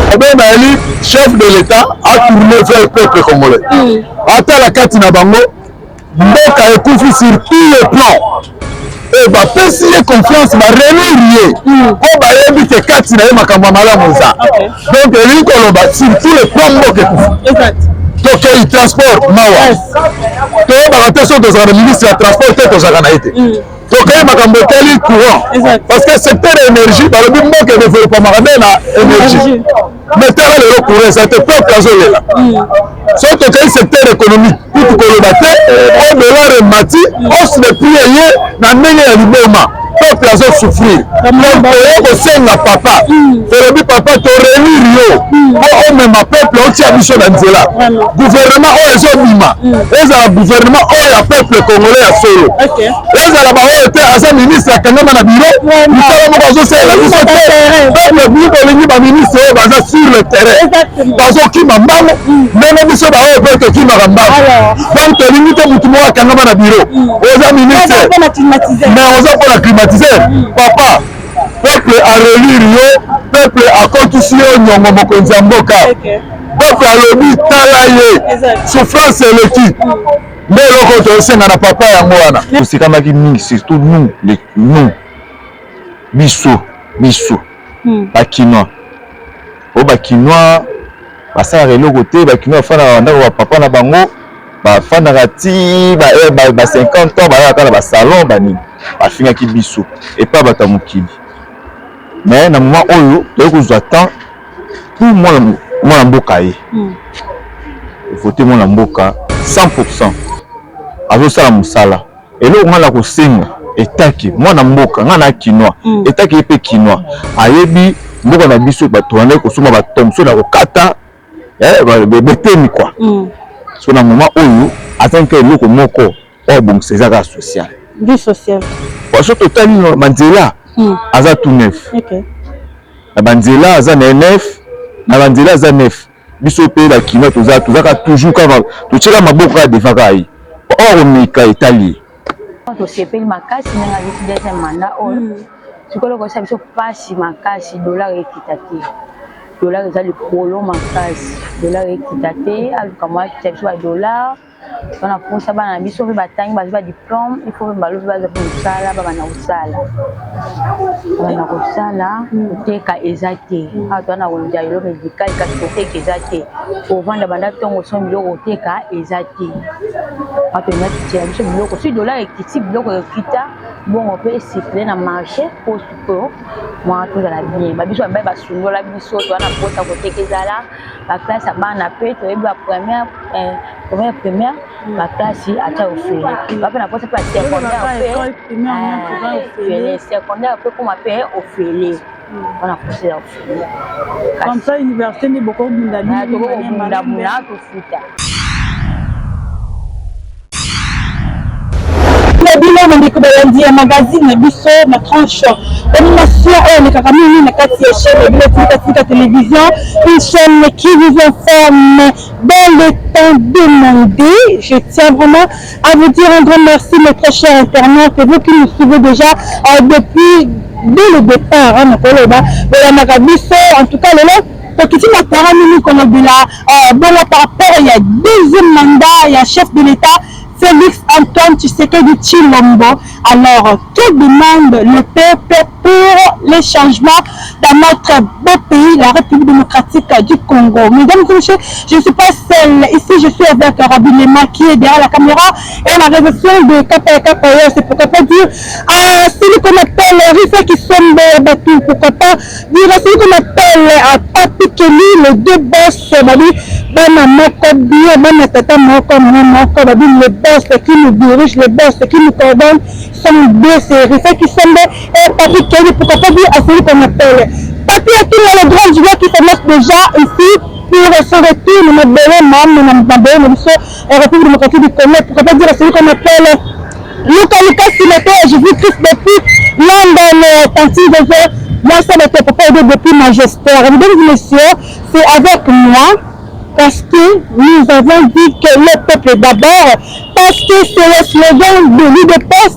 problème est chef de l'État a tourné vers le peuple congolais. Attends la carte na bango, mboka ekufi sur tous les plans. Et bah pesier confiance va relire on va yebi que carte na makambo malamu za. Donc eli koloba sur tous les plans mboka ekufi. Exact. Donc il transport mawa. To ba attention de la ministre de transport to za kana été. Donc il makambo teli courant. Parce que secteur énergie par le mboka développement na énergie. Mais tu as le courant, ça te peut caser là. Surtout que le secteur économique, tout le matin, on doit remati, on se le plie dans le milieu du mouvement. Peuple a souffrir. Donc, on sait na papa. Ferobi papa, tu réunir on même ma peuple, on tient mission dans Nzela. Gouvernement, on est au Bima. Les a gouvernement, on est peuple congolais à solo. Les a là-bas, on était à sa ministre à Kangama na bureau. Nous sommes aussi la mission terre. Peuple bureau, on est ministre, on est sur le terrain. Parce qui m'a mal, même mission on peut qui m'a remballé. Donc, tu limites mon tout à Kangama na bureau. On est ministre. Mais on a pas la climatiser. Papa, peuple a relire yo, peuple a continué nyongo mokonzi mboka. Peuple a lobi talaye. Souffrance est le qui. Mais le côté senga na papa ya mwana. C'est comme qui mingi surtout nous les nous. Biso. Ba kinois. O ba kinois basala relo côté ba kinois fana na wa papa na bango. Ba fana rati ba 50 ans ba ya ba salon ba ni. Afinga ki biso et pas bata mokili mais na moment oyo to ko zwata pour moi mboka ye voter moi mboka 100% azo sala musala et lo ngala ko senga etaki moi na mboka ngana kinois etaki epe kinois ayebi mboka na biso bato wana ko soma ba tomso na ko kata beteni quoi so na moment oyo atanke loko moko o bon c'est ça social vie sociale. Parce que totalement Mandela aza tout neuf. OK. La Mandela aza neuf, na Mandela aza neuf. Biso pe la kino toza toujours comme tu tira maboka devant kai. Or mika Italie. To sepeli makasi nga décidé ce mandat sikolo ko sabiso pasi makasi dollar ekitati. Dollar eza le polo makasi. Dollar ekitati alukama sabiso ba dollar. On a pour ça bana biso pe batangi ba diplôme il faut balobi ba za kusala ba bana kusala teka ezate ato na wonja yo medical ka teka ezate o vanda banda tongo so biloko teka ezate ato na tia biso biloko si dollar ekiti biloko ekita bon on peut siffler na marché pour que moi tout dans la bien ba biso ba sungola biso to na pota ko teka ezala ba classe bana pe to ba première la classe à ta offert. Va faire la poste pour secondaire offert. Secondaire peut qu'on appelle offert. On a posé offert. Comme ça université n'est beaucoup d'abus. Bilan ndiko balandi ya magazine biso na tranche animation on est kamini na kati ya chaîne de télévision une chaîne qui vous informe dans le temps demandé. Je tiens vraiment à vous dire un grand merci mes très chers internautes et vous qui nous suivez déjà depuis dès le départ hein nakoloba la magabiso en tout cas le petit matara mini kolobela bon par rapport il y a deuxième mandat il y a chef de l'État Félix Antoine Tshisekedi Tshilombo. Alors, que demande le peuple pour les changements dans notre beau pays, la République démocratique du Congo? Mesdames et messieurs, je ne suis pas seule. Ici, je suis avec Rabi Lema qui est derrière la caméra et la rédaction de KPA. C'est pourquoi pas dire celui qu'on appelle Rifa qui sont battus. Pourquoi pas dire celui qu'on appelle Papi Kelly, les deux boss, Bana Moko Bio, Bana Tata Moko, le boss qui nous dirige, les boss qui nous coordonnent sont deux séries. Ceux qui sont et Papi Kelly, pourquoi pas dire à celui qu'on appelle. Papi a tout le grand joueur qui commence déjà ici pour son retour, nous avons la République démocratique du Congo. Pourquoi pas dire à celui qu'on appelle Lucas Sileto, Jésus-Christ depuis London, Tanti de Zé, moi ça va être papa depuis Magistère. Mesdames et messieurs, c'est avec moi. Parce que nous avons dit que le peuple d'abord, parce que c'est le slogan de l'UDPS,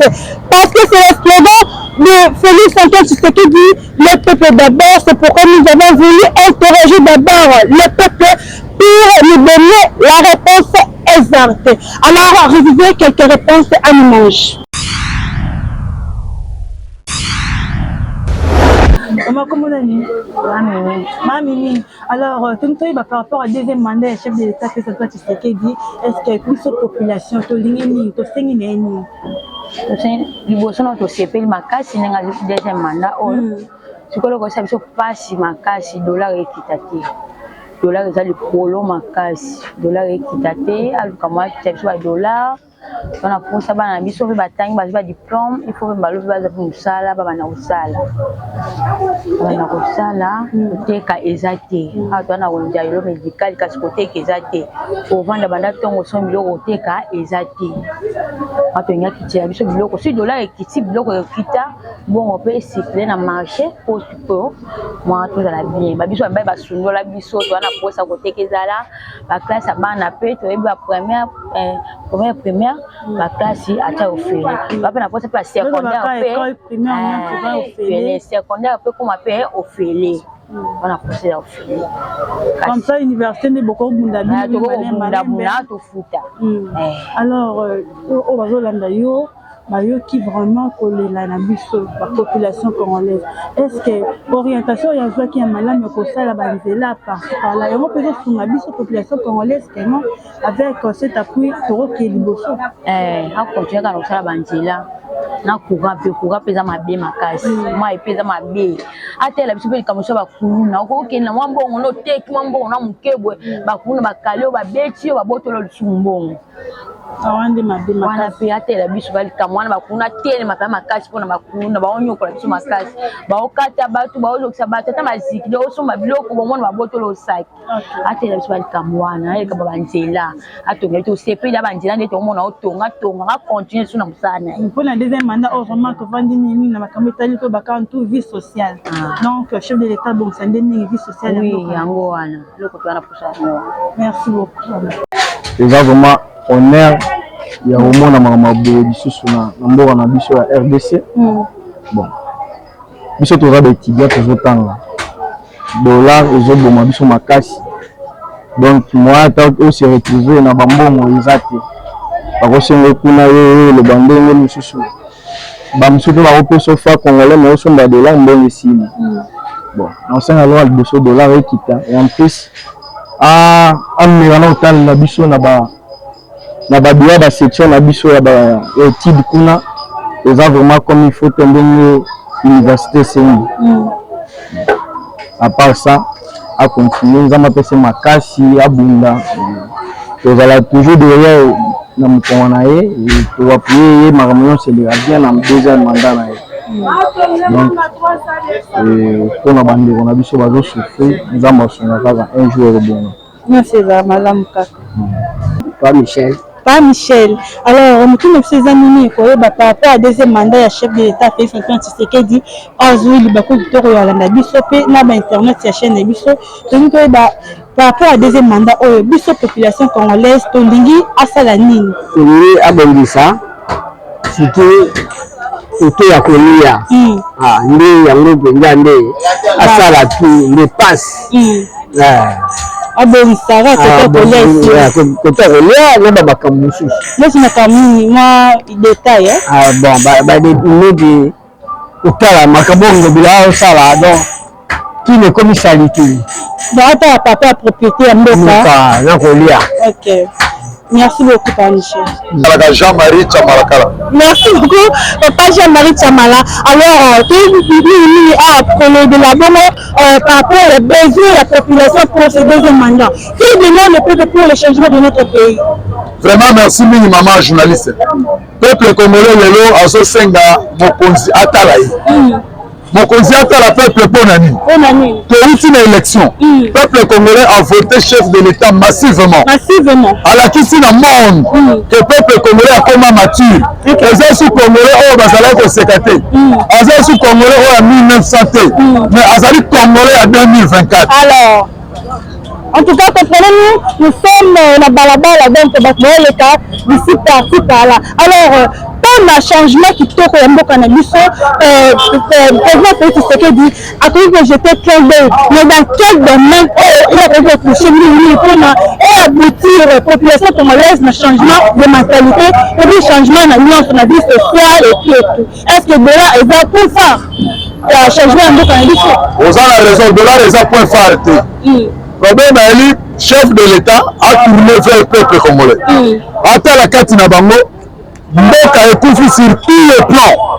parce que c'est le slogan de Félix Antoine Tshisekedi, le peuple d'abord. C'est pourquoi nous avons voulu interroger d'abord le peuple pour nous donner la réponse exacte. Alors, réviser quelques réponses à nous manger. Comment on a dit? Mamie. Alors, par rapport au deuxième mandat, chef de l'État, Félix Antoine Tshisekedi, est-ce qu'il y a plus de population? liboso na tosepeli makasi ndenge azwi deuxième mandat oyo sikoyo koyebisa biso mpasi makasi dollar ekita te dollar eza likolo makasi dollar ekita te aluka mwa akita biso badollar wana mposa bana na biso mpe batangi bazwi badiplôme il faut mpe balobi baza mpe mosala babanda kosala koteka eza te awa toza na wenze ya elo médical kasi koteka eza te ovanda banda ntongo so biloko koteka eza te awa tongaki tia biso biloko si dollar ekiti biloko ekita bongo mpe esikle na marché po mwa tozala bien babiso babai basundola biso toza na mposa koteka ezala baklasse ya bana mpe toyebi ba première baklasi ata ofele bape na posa pe secondaire pe secondaire pe koma pe ofele wana posa ya ofele comme ça université ne beaucoup bunda bunda to futa alors au bazolanda yo qui vraiment kolela na biso la population congolaise est-ce que orientation ya zwa qui est malade ko sala banzela par là yango peut sunga biso population congolaise comment avec cet appui toro qui liboso a continuer kana sala banzela na courant peza mabe makasi moi peza mabe atela biso pe kamoso bakuna ko kena mwa mbongo no teki mwa mbongo na mukebwe bakuna bakale babeti babotolo lusumbongo awande mabe makasi wana pe atela biso balika mwana bakuna tele mapa makasi pona bakuna baonyokola biso makasi baokata batu baozokisa batu ata maziki do osomba biloko bomona babotolo osaki atela biso balika mwana eleka banzela atonga to sepeli banzela ndete omona otonga ka continuer suna musana mpona deuxième mandat vraiment que vandi nini na makambo etali to bakantu vie sociale donc chef de l'état donc ça ndeni vie sociale oui yango wana loko to ana posa merci beaucoup eza vraiment honneur ya omona makambo lisusu na mboka na biso ya RDC bon biso toza baétudia tozotanga dollar ezoboma biso makasi donc moi ata ose retrouve na bambongo eza te bakosenga kuna ye loba ndenge mosusu bamosusu mpe bakopesa fa congolais mais osomba dollar mbongo esili bon naosenga loka liboso dollar ekita et en plus ameka na otalela biso na babiwa basection na biso ya baétude kuna eza vraiment comme il faut te ndenge université sengi à part ça a continuer nzambe apesa makasi abunda tozala toujours derrière na mokongo na ye toappuye ye makambo nyonso eleka bien na deuxième mandat na ye donc mpona bandeko na biso bazosouffrir nzambe asunga kaka un jour ebonga merci ezala malamu kaka Pas Michel. Alors, nous avons ces amis par rapport à deuxième mandat, le chef de l'État, Félix Antoine Tshisekedi, Azui, Libakou, Victor, Yolanda, Bissopé, Naba Internet, la chaîne Bisso. Donc, par rapport à deuxième mandat, Bisso, population congolaise, Tolingi, Asalanine. Oui, Abondissa, c'était autour à Kolia. Ndé, Yango, Bengande, Asalatu, les passes. Abolisara côté Kolia na babakambo mosusu nesi makamini mwa détail bon maybe otala makambo ngobila osala donc qui ne commissalité ata papa ya propriété ya mboka na Kolia. Ok, merci beaucoup Papa Michel. Jean-Marie Tchamalakala. Merci beaucoup Papa Jean-Marie Tchamala. Alors, nous avons de la bonne par rapport aux besoins de la population pour ce deuxième mandat. Qui demande le peuple pour le changement de notre pays? Vraiment merci mini maman journaliste. Peuple congolais lelo azo senga mokonzi atala. Mokonzi atala peuple ponani. Pour une élection. Peuple congolais a voté chef de l'État massivement. À la question du monde que peuple congolais a comme mature. Les autres congolais ont bazala ko sécaté. Les autres congolais ont 1900 mais azali congolais à 2024. Alors en tout cas, comprenez-nous, nous sommes dans la balabala, donc les cas d'ici par là. Alors, na changement kitoko ya mboka na biso président Félix Tshisekedi akoki kojeter plein d'œil mais dans quel domaine il a koki kotoucher mingi mpona aboutir population congolaise na changement de mentalité et puis changement na nyonso na vie sociale et tout est-ce que Dola eza point phare ya changement ya mboka na biso oza na raison Dola eza point phare te problème ali chef de l'État a tourné vers le peuple congolais ata la kati na bango mboka ekufi sur tous les plans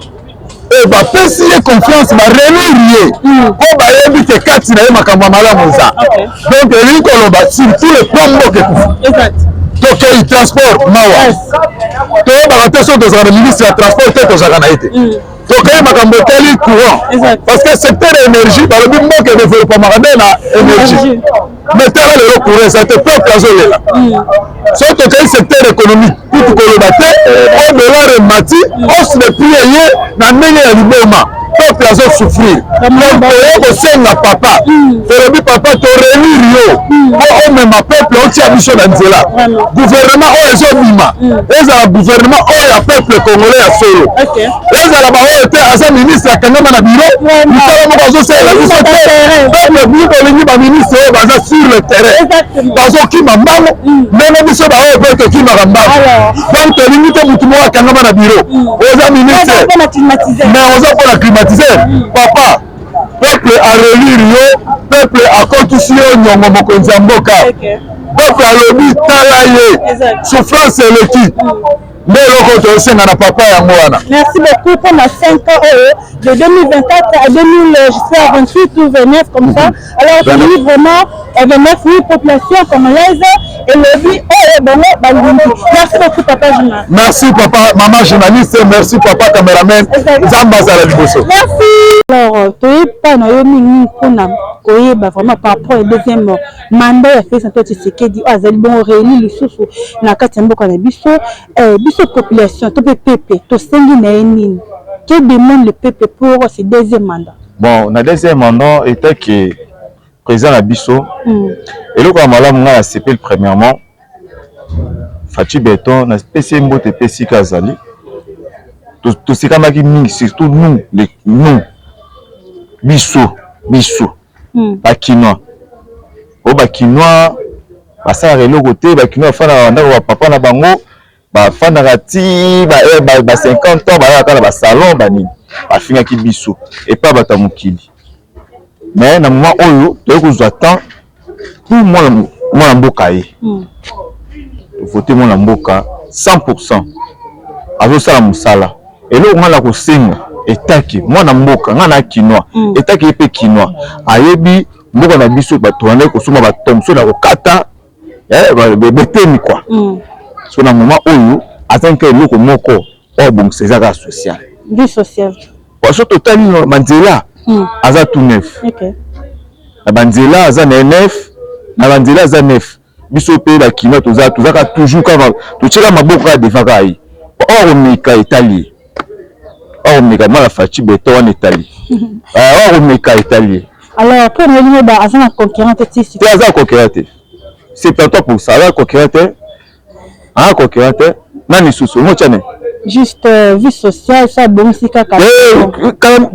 et bapesi ye confiance barelire ye po bayebi te kati na ye makambo ya malamu eza donc elingi koloba sur tous les plans mboka ekufi tokei transport mawa toyebaka te so tozala na ministre ya transport te tozalaka na ye te tokei makambo etali courant parce que secteur ya énergie balobi mboka edéveloppamaka nde na énergie mais tala lelo courant eza te peuple azolela so tokei secteur économique kutu koloba te o dollar emati hausse de prix eye na ndenge ya liboma peuple azosouffrir donc oye kosenga papa tolobi papa torelire yo po omema peuple otia biso na nzela gouvernement oyo ezobima ezala gouvernement oyo ya peuple congolais ya solo ezala baoyo te aza ministre akangama na biro misala moko azosalela biso te peuple biso tolingi baministre oyo baza sur le terrain bazokima mbango ndenge biso baoyo mpe tokimaka mbango donc tolingi te mutu moko akangama na biro oza ministre mais oza mpona climatiser papa peuple arelire yo peuple akotisi yo nyongo mokonzi ya mboka peuple alobi tala ye souffrance eleki nde eloko toyosenga na papa yango wana. Merci beaucoup pour ma 5 ans de 2024 à 2028 ou 29 comme ça. Alors je dis vraiment 29 000 populations congolaises et le but est bon. Merci beaucoup papa journaliste. Merci papa maman journaliste, merci papa caméraman. Zambazala liboso. Merci. Alors tu es pas na yo mingi kuna koyeba vraiment par rapport au deuxième mandat ya Félix Antoine Tshisekedi azali bon réuni lisusu na kati ya mboka na biso biso population to peuple to sengi na nini que demande le peuple pour ce deuxième mandat. Bon na deuxième mandat était que président na biso et le quoi malamu nga na CPL premièrement Fachi Beton na PC mbote PC kazali to sikamaki mingi surtout nous biso bakinois o bakinois basala eloko te bakinois fana ndako ba papa na bango bafana ti ba 50 ans ba na salon banini bafingaki biso et pas bata mokili mais na moment oyo to kozwa temps pour moi mboka ye voter mon mboka 100% azo sala musala eloko ngala ko senga etaki mwana mboka ngana kinois etaki epe kinois ayebi mboka na biso batwande kosoma batomso na kokata betemi kwa so na moment oyo atanka eloko moko o bon sezaka social vie sociale parce que totali manzela aza tout neuf na banzela aza neuf na banzela aza neuf biso pe ba kinois tozaka toujours kama tocheka maboko ya devaka yi o meka itali or meka mala Fachi Beton en Italie or meka Italie alors pour nous ba azana concurrent tisi tu as concurrent c'est pour ça la concurrent nani susu mo chane juste vie sociale ça bon si kaka quand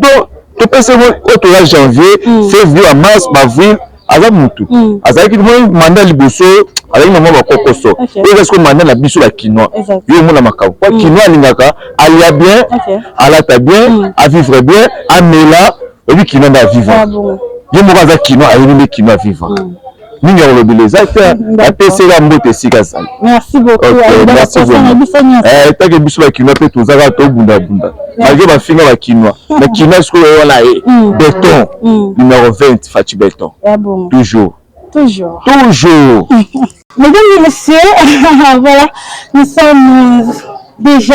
to penser au la janvier février mars avril aza mutu azaki mo mandat liboso avec maman ba kokoso et est-ce que mandat la biso la kinois yo mona makao kwa kinois lingaka alia bien alata bien à vivre bien amela et lui kinois va vivre yo mo kaza kinois ayebi kinois vivre mingi ya lobileza te apese la mbote sika sala. Merci beaucoup. Merci beaucoup. Take biso ba kinois pe tozaka to bunda malgré ba finga ba kinois mais kinois ce que on a Beton numéro 20 Fachi Beton toujours mesdames et messieurs voilà nous sommes déjà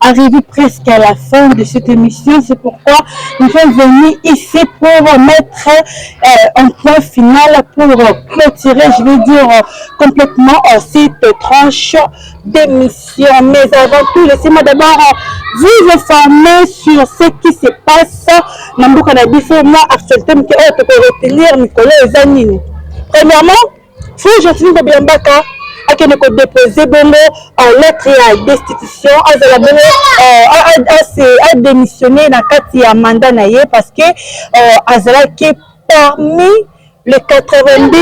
arrivés presque à la fin de cette émission, c'est pourquoi nous sommes venus ici pour mettre un point final, pour clôturer, je vais dire complètement cette tranche d'émission. Mais avant tout, laissez-moi d'abord vous informer sur ce qui se passe dans le Canada. Actuellement, qui peut retenir Nicolas Zanini. Premièrement, faut Jacinthe Biambaka qui ne peut déposer en lettre à destitution, à démissionner dans le cas de mandat parce que Azalaki parmi les 82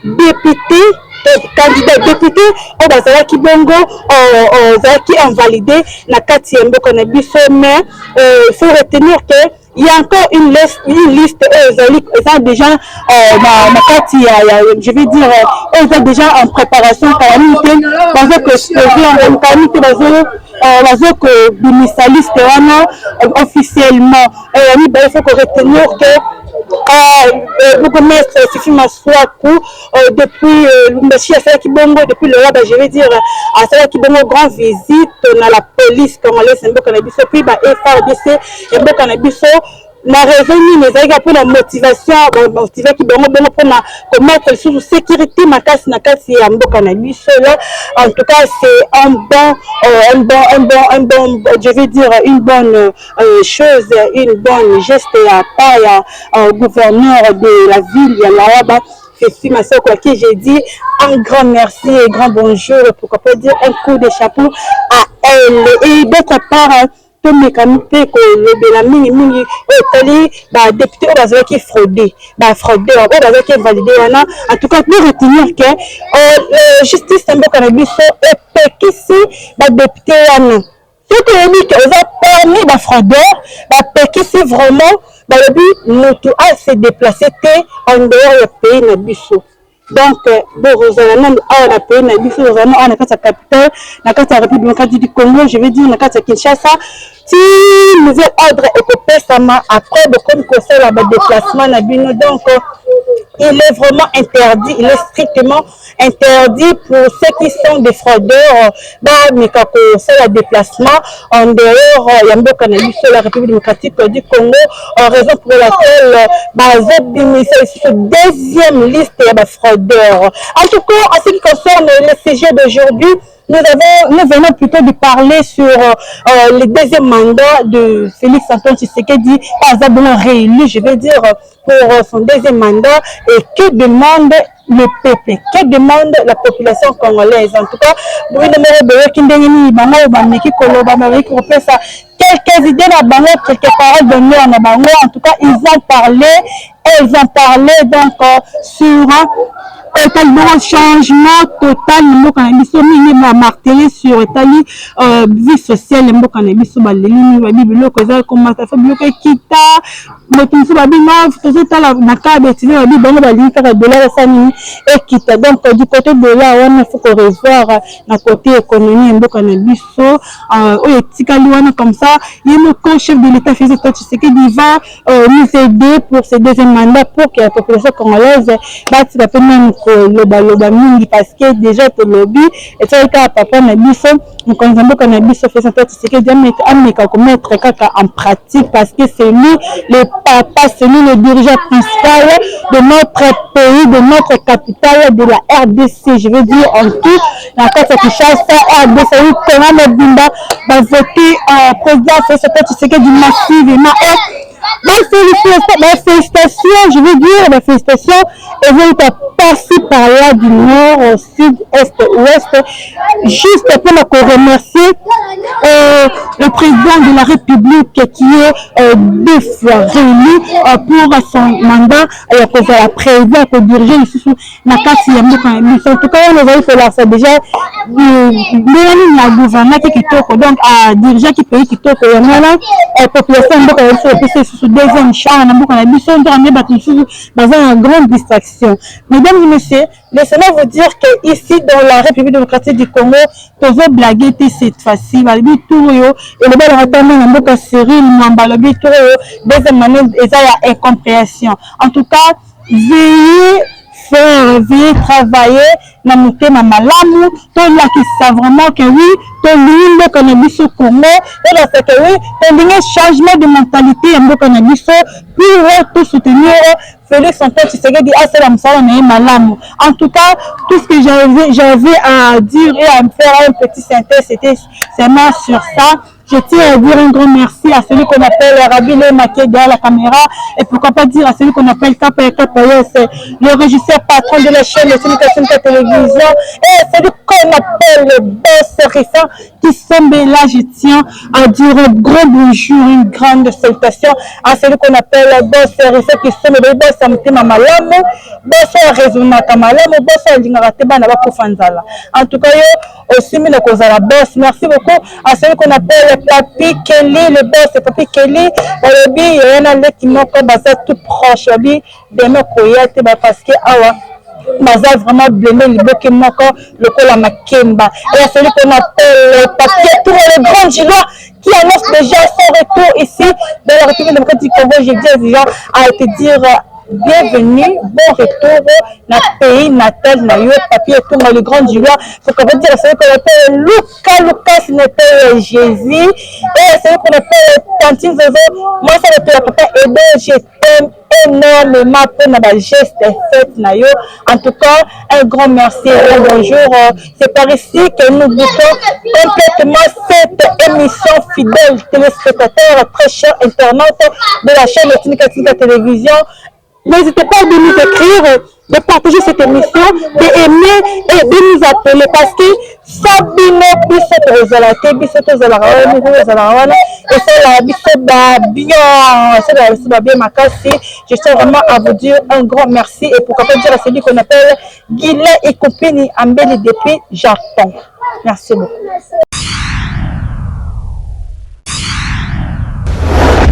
députés, candidats députés, Azalaki Bongo, Azalaki invalidé dans le cas de Mboka na biso, mais il faut retenir que il y a encore une liste ils ont déjà je vais dire ils sont déjà en préparation officiellement il faut retenir que bourgmestre Fifi Maswaku depuis depuis le roi, je vais dire à ça qui bongo grand visite dans la police congolaise Mboka na biso puis FARDC Mboka na biso la raison ni pour la motivation motiver qui bongo pour mettre sous sécurité makasi na kasi ya Mboka na biso là. En tout cas c'est un bon je vais dire une bonne chose, une bonne geste à part au gouverneur de la ville ya Lawaba Fifi Masoko à qui j'ai dit un grand merci et grand bonjour, pourquoi pas dire un coup de chapeau à elle. Et d'autre part mécanique que le mingi tali député qui fraudé qui validé en tout cas pour retenir que justice Mboka na biso epekisi député wana ce que dit que ont permis fraudeur epekisi vraiment nous a se déplacer en dehors du pays na biso. Donc Rosalement on a pays na biso vraiment on a sa capitale na la République démocratique du Congo, je veux dire na Kinshasa. Si nouvel ordre est après comme conseil à déplacement na bino, donc il est vraiment interdit, il est strictement interdit pour ceux qui sont des fraudeurs mais quand c'est le déplacement en dehors Mboka na biso la République démocratique du Congo, en raison pour laquelle c'est deuxième liste de fraudeurs. En tout cas en ce qui concerne le sujet d'aujourd'hui, nous venons plutôt de parler sur le deuxième mandat de Félix Antoine Tshisekedi, pas réélu, je vais dire, pour son deuxième mandat. Et que demande le peuple, que demande la population congolaise? En tout cas, quelques idées là-bas, quelques paroles données en Abango. En tout cas, ils ont parlé donc sur un changement total Mboka na biso mingi martelé sur etali vie sociale Mboka na biso baleli ba biloko eza komata fa biloko kita moto nso ba binga tozotala na kabe tini ba bango balingi kaka dollar ça nini ekita. Donc du côté de là on faut revoir na côté économie Mboka na biso oyo tikali wana comme ça yemo ko chef de l'état Félix Tshisekedi va nous aider pour ce deuxième mandat pour que la population congolaise bati la peine loba mingi parce que déjà to lobby et ça ka papa na biso nous connaissons que na biso fait cette Tshisekedi ameka ko mettre kaka en pratique parce que c'est lui le papa, c'est lui le dirigeant principal de notre pays, de notre capitale, de la RDC, je veux dire en tout la carte Kinshasa RDC comment Bimba va voter président fait cette Tshisekedi massivement. Félicitations, je veux dire, la félicitation, et vous êtes passé par là du nord au sud, est, ouest, juste pour nous remercier le président de la République qui est 2 fois réélu pour son mandat, pour la présidence, pour diriger ici la carte Mboka. En tout cas, nous avons fait là, c'est déjà le gouvernement qui est donc à diriger qui pays qui est la population Mboka sous deuxième champ, dans une grande distraction. Mesdames et messieurs, laissez-moi vous dire que ici dans la République démocratique du Congo, vous avez blagué cette fois-ci, et le bel rattament Mboka Cyril Mambalobi deuxième année et ça y a incompréhension. En tout cas, veuillez travailler na mutema malamu to là qui savent vraiment que oui to l'île cannabis au Congo et là c'est que oui to l'île changement de mentalité en cannabis pour tout soutenir Félix Antoine Tshisekedi à cela me malamu. En tout cas tout ce que j'avais à dire et à me faire un petit synthèse c'était seulement sur ça. Je tiens à dire un grand merci à celui qu'on appelle Rabi Maké derrière la caméra et pourquoi pas dire à celui qu'on appelle KPS, le régisseur patron de la chaîne de communication de la télévision et celui qu'on appelle le boss récent qui semble là, je tiens à dire un gros bonjour, une grande salutation à celui qu'on appelle le boss récent qui semble le boss à Mutema Malamu, boss à Rezonaka Malamu, boss à Lingarateba Naba Kofanzala. En tout cas, aussi, mais la boss. Merci beaucoup à celui qu'on appelle Papi Kelly, le boss Papi Kelly. Il y a un qui m'a tout proche, demain parce que Maza vraiment blêmé le bloc le col à Makemba. Et à celui qu'on appelle Papier Tour, le grand Gillois qui annonce déjà son retour ici dans la République démocratique du Congo. Je dis déjà à te dire bienvenue, bon retour dans le pays natal, Papier Tour, le grand Gillois. Ce qu'on veut dire à celui qu'on appelle Lucas Nepel Jésus. Et à celui qu'on appelle Tantine Zozo, moi ça va être papa Edo, je t'aime énormément pour nos gestes faits. En tout cas, un grand merci et un bonjour. C'est par ici que nous bouclons complètement cette émission fidèle téléspectateurs, très chers internautes de la chaîne Tika Télévision. N'hésitez pas à nous écrire, de partager cette émission, d'aimer et de nous appeler parce que Sabino Bissot Rezolate, Bissot Zalarawani, et c'est la Bissot bien, c'est la Bissot bien Makassi. Je tiens vraiment à vous dire un grand merci et pourquoi pas dire à celui qu'on appelle Guilain et Compagnie Ambeli depuis Japon. Merci beaucoup.